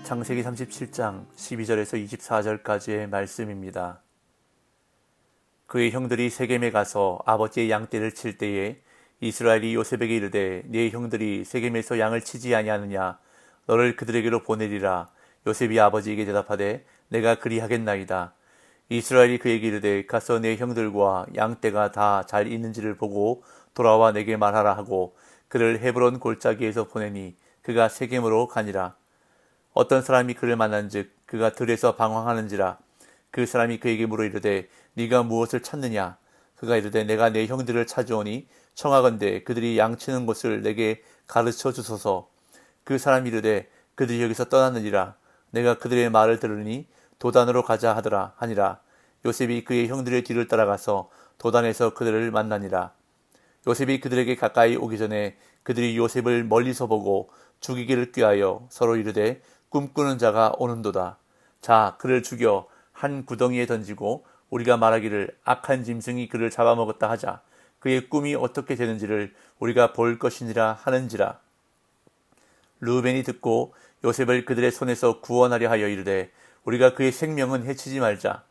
창세기 37장 12절에서 24절까지의 말씀입니다. 그의 형들이 세겜에 가서 아버지의 양떼를 칠 때에 이스라엘이 요셉에게 이르되 네 형들이 세겜에서 양을 치지 아니하느냐 너를 그들에게로 보내리라. 요셉이 아버지에게 대답하되 내가 그리하겠나이다. 이스라엘이 그에게 이르되 가서 네 형들과 양떼가 다 잘 있는지를 보고 돌아와 내게 말하라 하고 그를 헤브론 골짜기에서 보내니 그가 세겜으로 가니라. 어떤 사람이 그를 만난즉 그가 들에서 방황하는지라. 그 사람이 그에게 물어 이르되 네가 무엇을 찾느냐. 그가 이르되 내가 내 형들을 찾으오니 청하건대 그들이 양치는 곳을 내게 가르쳐 주소서. 그 사람이 이르되 그들이 여기서 떠났느니라. 내가 그들의 말을 들으니 도단으로 가자 하니라. 요셉이 그의 형들의 뒤를 따라가서 도단에서 그들을 만나니라. 요셉이 그들에게 가까이 오기 전에 그들이 요셉을 멀리서 보고 죽이기를 꾀하여 서로 이르되 꿈꾸는 자가 오는도다. 자, 그를 죽여 한 구덩이에 던지고 우리가 말하기를 악한 짐승이 그를 잡아먹었다 하자. 그의 꿈이 어떻게 되는지를 우리가 볼 것이니라 하는지라. 르우벤이 듣고 요셉을 그들의 손에서 구원하려 하여 이르되 우리가 그의 생명은 해치지 말자.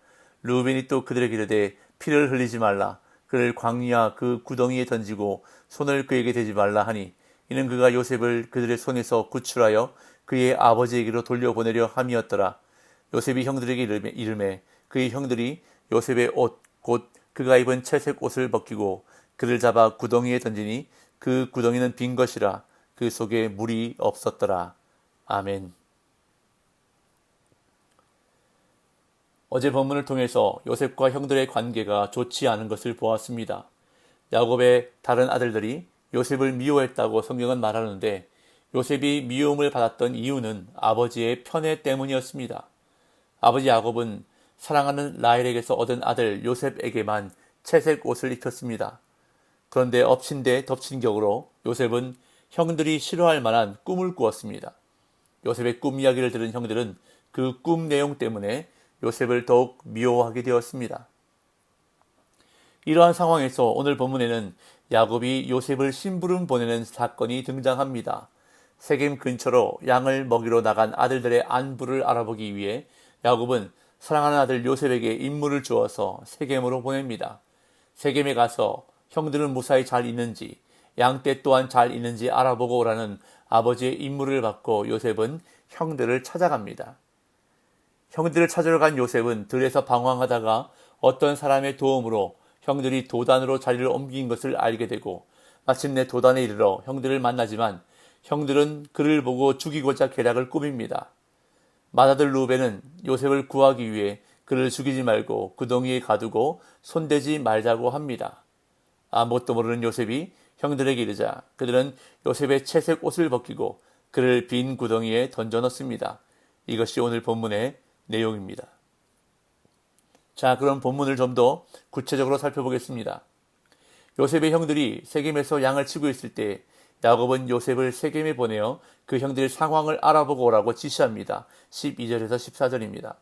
르우벤이 또 그들에게 이르되 피를 흘리지 말라. 그를 광야 그 구덩이에 던지고 손을 그에게 대지 말라 하니 이는 그가 요셉을 그들의 손에서 구출하여 그의 아버지에게로 돌려보내려 함이었더라. 요셉이 형들에게 이르매 그의 형들이 요셉의 옷 곧 그가 입은 채색 옷을 벗기고 그를 잡아 구덩이에 던지니 그 구덩이는 빈 것이라. 그 속에 물이 없었더라. 아멘. 어제 본문을 통해서 요셉과 형들의 관계가 좋지 않은 것을 보았습니다. 야곱의 다른 아들들이 요셉을 미워했다고 성경은 말하는데 요셉이 미움을 받았던 이유는 아버지의 편애 때문이었습니다. 아버지 야곱은 사랑하는 라헬에게서 얻은 아들 요셉에게만 채색 옷을 입혔습니다. 그런데 엎친 데 덮친 격으로 요셉은 형들이 싫어할 만한 꿈을 꾸었습니다. 요셉의 꿈 이야기를 들은 형들은 그 꿈 내용 때문에 요셉을 더욱 미워하게 되었습니다. 이러한 상황에서 오늘 본문에는 야곱이 요셉을 심부름 보내는 사건이 등장합니다. 세겜 근처로 양을 먹이러 나간 아들들의 안부를 알아보기 위해 야곱은 사랑하는 아들 요셉에게 임무를 주어서 세겜으로 보냅니다. 세겜에 가서 형들은 무사히 잘 있는지 양떼 또한 잘 있는지 알아보고 오라는 아버지의 임무를 받고 요셉은 형들을 찾아갑니다. 형들을 찾으러 간 요셉은 들에서 방황하다가 어떤 사람의 도움으로 형들이 도단으로 자리를 옮긴 것을 알게 되고 마침내 도단에 이르러 형들을 만나지만 형들은 그를 보고 죽이고자 계략을 꾸밉니다. 맏아들 르우벤은 요셉을 구하기 위해 그를 죽이지 말고 구덩이에 가두고 손대지 말자고 합니다. 아무것도 모르는 요셉이 형들에게 이르자 그들은 요셉의 채색 옷을 벗기고 그를 빈 구덩이에 던져 넣습니다. 이것이 오늘 본문의 내용입니다. 자, 그럼 본문을 좀 더 구체적으로 살펴보겠습니다. 요셉의 형들이 세겜에서 양을 치고 있을 때 야곱은 요셉을 세겜에 보내어 그 형들의 상황을 알아보고 오라고 지시합니다. 12절에서 14절입니다.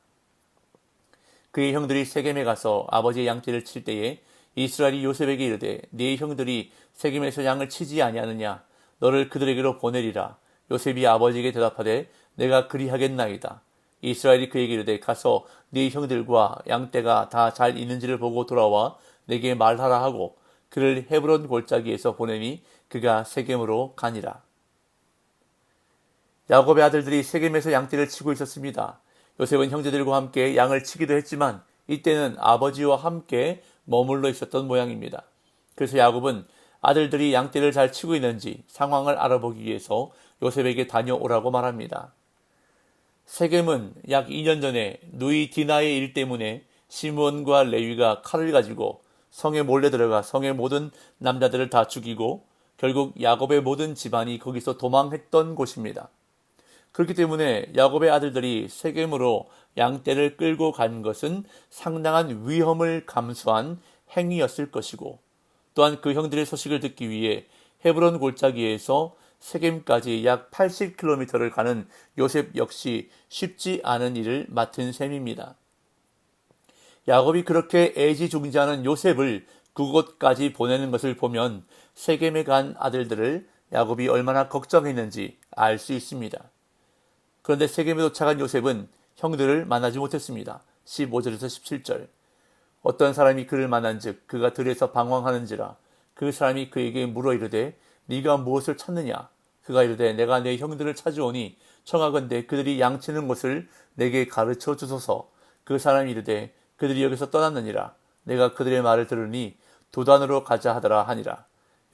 그의 형들이 세겜에 가서 아버지의 양떼를 칠 때에 이스라엘이 요셉에게 이르되 네 형들이 세겜에서 양을 치지 아니하느냐 너를 그들에게로 보내리라. 요셉이 아버지에게 대답하되 내가 그리하겠나이다. 이스라엘이 그에게 이르되 가서 네 형들과 양떼가 다 잘 있는지를 보고 돌아와 내게 말하라 하고 그를 헤브론 골짜기에서 보내니 그가 세겜으로 가니라. 야곱의 아들들이 세겜에서 양떼를 치고 있었습니다. 요셉은 형제들과 함께 양을 치기도 했지만 이때는 아버지와 함께 머물러 있었던 모양입니다. 그래서 야곱은 아들들이 양떼를 잘 치고 있는지 상황을 알아보기 위해서 요셉에게 다녀오라고 말합니다. 세겜은 약 2년 전에 누이 디나의 일 때문에 시므온과 레위가 칼을 가지고 성에 몰래 들어가 성의 모든 남자들을 다 죽이고 결국 야곱의 모든 집안이 거기서 도망했던 곳입니다. 그렇기 때문에 야곱의 아들들이 세겜으로 양떼를 끌고 간 것은 상당한 위험을 감수한 행위였을 것이고 또한 그 형들의 소식을 듣기 위해 헤브론 골짜기에서 세겜까지 약 80km를 가는 요셉 역시 쉽지 않은 일을 맡은 셈입니다. 야곱이 그렇게 애지중지하는 요셉을 그곳까지 보내는 것을 보면 세겜에 간 아들들을 야곱이 얼마나 걱정했는지 알 수 있습니다. 그런데 세겜에 도착한 요셉은 형들을 만나지 못했습니다. 15절에서 17절. 어떤 사람이 그를 만난즉 그가 들에서 방황하는지라. 그 사람이 그에게 물어 이르되 네가 무엇을 찾느냐. 그가 이르되 내가 내 형들을 찾으오니 청하건대 그들이 양치는 곳을 내게 가르쳐 주소서. 그 사람이 이르되 그들이 여기서 떠났느니라. 내가 그들의 말을 들으니 도단으로 가자 하더라 하니라.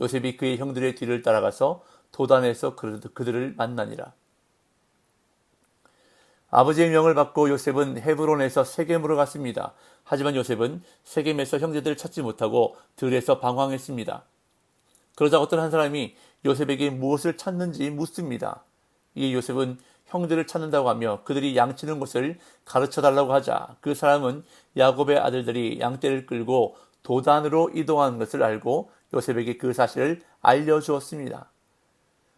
요셉이 그의 형들의 뒤를 따라가서 도단에서 그들을 만나니라. 아버지의 명을 받고 요셉은 헤브론에서 세겜으로 갔습니다. 하지만 요셉은 세겜에서 형제들을 찾지 못하고 들에서 방황했습니다. 그러자 어떤 한 사람이 요셉에게 무엇을 찾는지 묻습니다. 이 요셉은 형들을 찾는다고 하며 그들이 양치는 곳을 가르쳐달라고 하자 그 사람은 야곱의 아들들이 양떼를 끌고 도단으로 이동하는 것을 알고 요셉에게 그 사실을 알려주었습니다.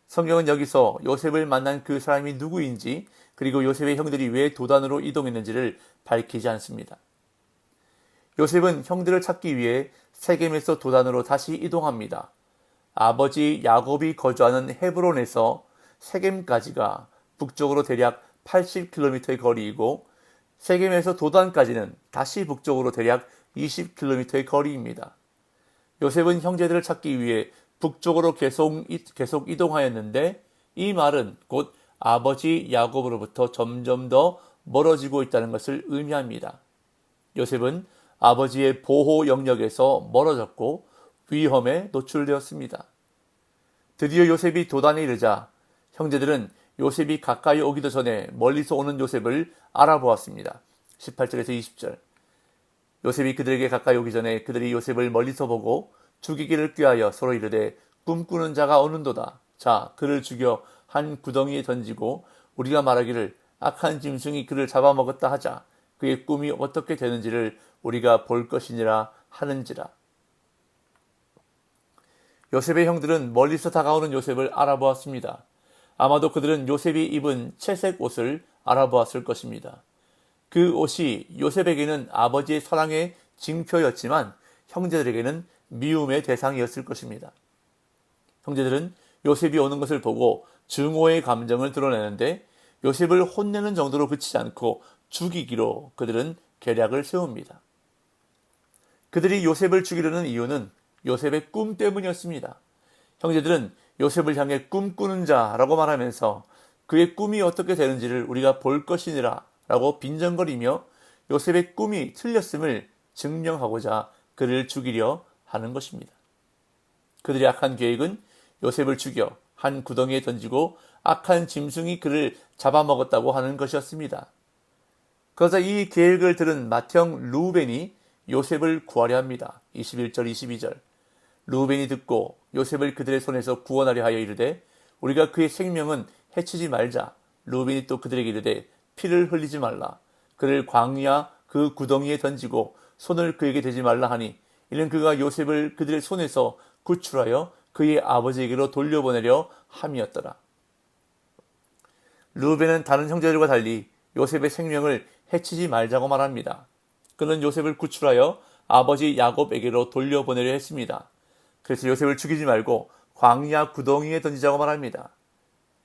성경은 여기서 요셉을 만난 그 사람이 누구인지 그리고 요셉의 형들이 왜 도단으로 이동했는지를 밝히지 않습니다. 요셉은 형들을 찾기 위해 세겜에서 도단으로 다시 이동합니다. 아버지 야곱이 거주하는 헤브론에서 세겜까지가 북쪽으로 대략 80km의 거리이고 세겜에서 도단까지는 다시 북쪽으로 대략 20km의 거리입니다. 요셉은 형제들을 찾기 위해 북쪽으로 계속 이동하였는데 이 말은 곧 아버지 야곱으로부터 점점 더 멀어지고 있다는 것을 의미합니다. 요셉은 아버지의 보호 영역에서 멀어졌고 위험에 노출되었습니다. 드디어 요셉이 도단에 이르자 형제들은 요셉이 가까이 오기도 전에 멀리서 오는 요셉을 알아보았습니다. 18절에서 20절. 요셉이 그들에게 가까이 오기 전에 그들이 요셉을 멀리서 보고 죽이기를 꾀하여 서로 이르되 꿈꾸는 자가 오는도다. 자, 그를 죽여 한 구덩이에 던지고 우리가 말하기를 악한 짐승이 그를 잡아먹었다 하자. 그의 꿈이 어떻게 되는지를 우리가 볼 것이니라 하는지라. 요셉의 형들은 멀리서 다가오는 요셉을 알아보았습니다. 아마도 그들은 요셉이 입은 채색 옷을 알아보았을 것입니다. 그 옷이 요셉에게는 아버지의 사랑의 징표였지만 형제들에게는 미움의 대상이었을 것입니다. 형제들은 요셉이 오는 것을 보고 증오의 감정을 드러내는데 요셉을 혼내는 정도로 그치지 않고 죽이기로 그들은 계략을 세웁니다. 그들이 요셉을 죽이려는 이유는 요셉의 꿈 때문이었습니다. 형제들은 요셉을 향해 꿈꾸는 자라고 말하면서 그의 꿈이 어떻게 되는지를 우리가 볼 것이니라 라고 빈정거리며 요셉의 꿈이 틀렸음을 증명하고자 그를 죽이려 하는 것입니다. 그들의 악한 계획은 요셉을 죽여 한 구덩이에 던지고 악한 짐승이 그를 잡아먹었다고 하는 것이었습니다. 그러자 이 계획을 들은 맏형 루벤이 요셉을 구하려 합니다. 21절 22절. 루벤이 듣고 요셉을 그들의 손에서 구원하려 하여 이르되 우리가 그의 생명은 해치지 말자. 루벤이 또 그들에게 이르되 피를 흘리지 말라. 그를 광야 그 구덩이에 던지고 손을 그에게 대지 말라 하니 이는 그가 요셉을 그들의 손에서 구출하여 그의 아버지에게로 돌려보내려 함이었더라. 루벤은 다른 형제들과 달리 요셉의 생명을 해치지 말자고 말합니다. 그는 요셉을 구출하여 아버지 야곱에게로 돌려보내려 했습니다. 그래서 요셉을 죽이지 말고 광야 구덩이에 던지자고 말합니다.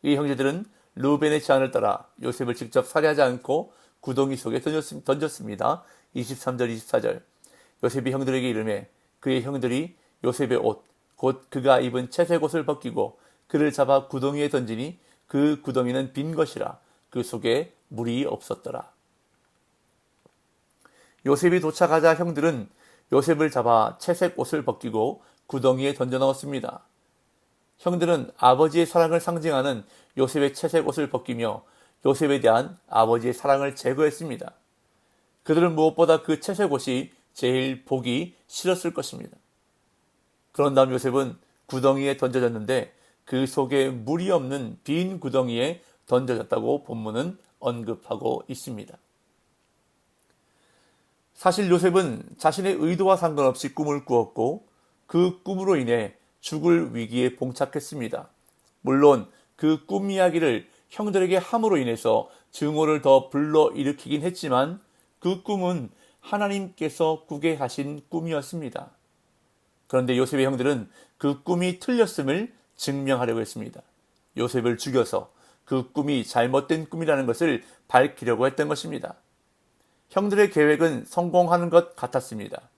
이 형제들은 루벤의 제안을 따라 요셉을 직접 살해하지 않고 구덩이 속에 던졌습니다. 23절 24절. 요셉이 형들에게 이르매 그의 형들이 요셉의 옷 곧 그가 입은 채색 옷을 벗기고 그를 잡아 구덩이에 던지니 그 구덩이는 빈 것이라 그 속에 물이 없었더라. 요셉이 도착하자 형들은 요셉을 잡아 채색 옷을 벗기고 구덩이에 던져 넣었습니다. 형들은 아버지의 사랑을 상징하는 요셉의 채색 옷을 벗기며 요셉에 대한 아버지의 사랑을 제거했습니다. 그들은 무엇보다 그 채색 옷이 제일 보기 싫었을 것입니다. 그런 다음 요셉은 구덩이에 던져졌는데 그 속에 물이 없는 빈 구덩이에 던져졌다고 본문은 언급하고 있습니다. 사실 요셉은 자신의 의도와 상관없이 꿈을 꾸었고 그 꿈으로 인해 죽을 위기에 봉착했습니다. 물론 그 꿈 이야기를 형들에게 함으로 인해서 증오를 더 불러일으키긴 했지만 그 꿈은 하나님께서 꾸게 하신 꿈이었습니다. 그런데 요셉의 형들은 그 꿈이 틀렸음을 증명하려고 했습니다. 요셉을 죽여서 그 꿈이 잘못된 꿈이라는 것을 밝히려고 했던 것입니다. 형들의 계획은 성공하는 것 같았습니다.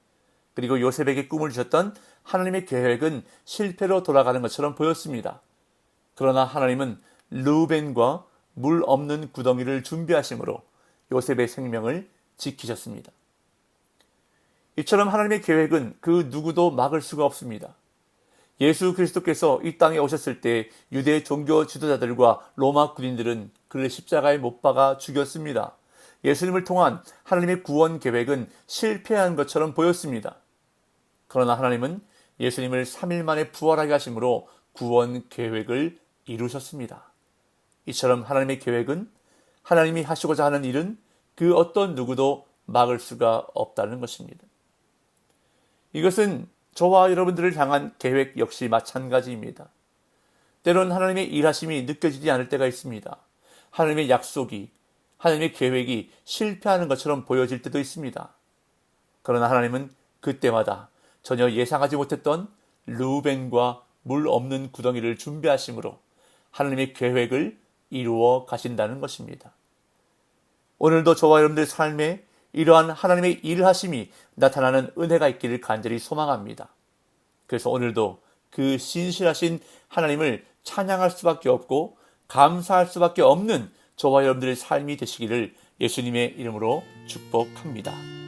그리고 요셉에게 꿈을 주셨던 하나님의 계획은 실패로 돌아가는 것처럼 보였습니다. 그러나 하나님은 르우벤과 물 없는 구덩이를 준비하심으로 요셉의 생명을 지키셨습니다. 이처럼 하나님의 계획은 그 누구도 막을 수가 없습니다. 예수 그리스도께서 이 땅에 오셨을 때 유대 종교 지도자들과 로마 군인들은 그를 십자가에 못 박아 죽였습니다. 예수님을 통한 하나님의 구원 계획은 실패한 것처럼 보였습니다. 그러나 하나님은 예수님을 3일 만에 부활하게 하심으로 구원 계획을 이루셨습니다. 이처럼 하나님의 계획은, 하나님이 하시고자 하는 일은 그 어떤 누구도 막을 수가 없다는 것입니다. 이것은 저와 여러분들을 향한 계획 역시 마찬가지입니다. 때론 하나님의 일하심이 느껴지지 않을 때가 있습니다. 하나님의 약속이, 하나님의 계획이 실패하는 것처럼 보여질 때도 있습니다. 그러나 하나님은 그때마다 전혀 예상하지 못했던 르우벤과 물 없는 구덩이를 준비하심으로 하나님의 계획을 이루어 가신다는 것입니다. 오늘도 저와 여러분들 삶에 이러한 하나님의 일하심이 나타나는 은혜가 있기를 간절히 소망합니다. 그래서 오늘도 그 신실하신 하나님을 찬양할 수밖에 없고 감사할 수밖에 없는 저와 여러분들의 삶이 되시기를 예수님의 이름으로 축복합니다.